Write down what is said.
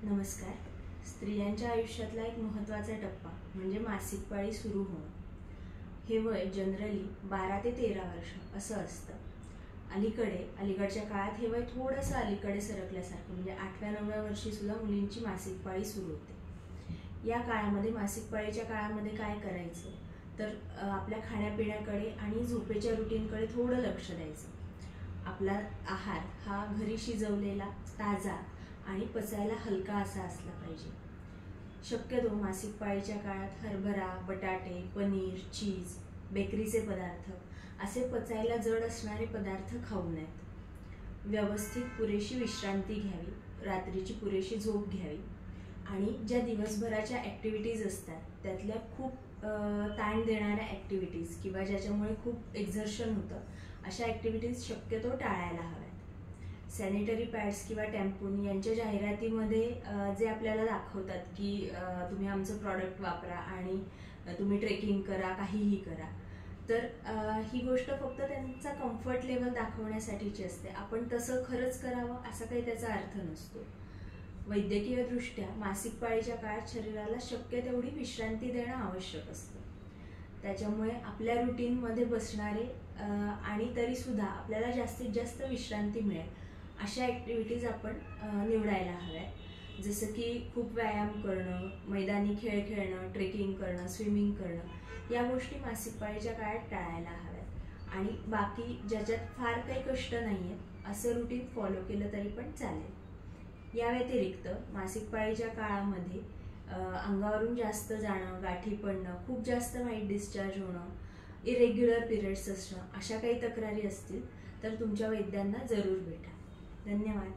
नमस्कार. स्त्रियांच्या आयुष्यातला एक महत्त्वाचा टप्पा म्हणजे मासिक पाळी सुरू होणं. हे वय जनरली 12 ते 13 वर्ष असं असतं. अलीकडच्या काळात हे वय थोडंसं अलीकडे सरकल्यासारखं, म्हणजे 8व्या-9व्या वर्षी सुद्धा मुलींची मासिक पाळी सुरू होते. या काळामध्ये मासिक पाळीच्या काळामध्ये काय करायचं तर आपल्या खाण्यापिण्याकडे आणि झोपेच्या रुटीनकडे थोडं लक्ष द्यायचं. आपला आहार हा घरी शिजवलेला, ताजा आणि पचायला हलका असा असला पाहिजे. शक्यतो मासिक पाळीच्या काळात हरभरा, बटाटे, पनीर, चीज, बेकरीचे पदार्थ असे पचायला जड असणारे पदार्थ खाऊ नयेत. व्यवस्थित पुरेशी विश्रांती घ्यावी, रात्रीची पुरेशी झोप घ्यावी आणि ज्या दिवसभराच्या ॲक्टिव्हिटीज असतात त्यातल्या खूप ताण देणाऱ्या ॲक्टिव्हिटीज किंवा ज्याच्यामुळे खूप एक्झर्शन होतं अशा ॲक्टिव्हिटीज शक्यतो टाळायला हव्यात. सॅनिटरी पॅड्स किंवा टॅम्पून यांच्या जाहिरातीमध्ये जे आपल्याला दाखवतात की तुम्ही आमचं प्रॉडक्ट वापरा आणि तुम्ही ट्रेकिंग करा, काहीही करा, तर ही गोष्ट फक्त त्यांचा कम्फर्ट लेवल दाखवण्यासाठीची असते. आपण तसं खरंच करावं असा काही त्याचा अर्थ नसतो. वैद्यकीयदृष्ट्या मासिक पाळीच्या काळात शरीराला शक्य तेवढी विश्रांती देणं आवश्यक असतं. त्याच्यामुळे आपल्या रुटीनमध्ये बसणारे आणि तरीसुद्धा आपल्याला जास्तीत जास्त विश्रांती मिळेल अशा ॲक्टिव्हिटीज आपण निवडायला हव्यात. जसं की खूप व्यायाम करणं, मैदानी खेळ खेळणं, ट्रेकिंग करणं, स्विमिंग करणं, या गोष्टी मासिक पाळीच्या काळात टाळायला हव्यात. आणि बाकी ज्याच्यात फार काही कष्ट नाही आहेत असं रुटीन फॉलो केलं तरी पण चालेल. या व्यतिरिक्त मासिक पाळीच्या काळामध्ये अंगावरून जास्त जाणं, गाठी पडणं, खूप जास्त व्हाईट डिस्चार्ज होणं, इरेग्युलर पिरियड्स असणं, अशा काही तक्रारी असतील तर तुमच्या वैद्यांना जरूर भेटा. धन्यवाद.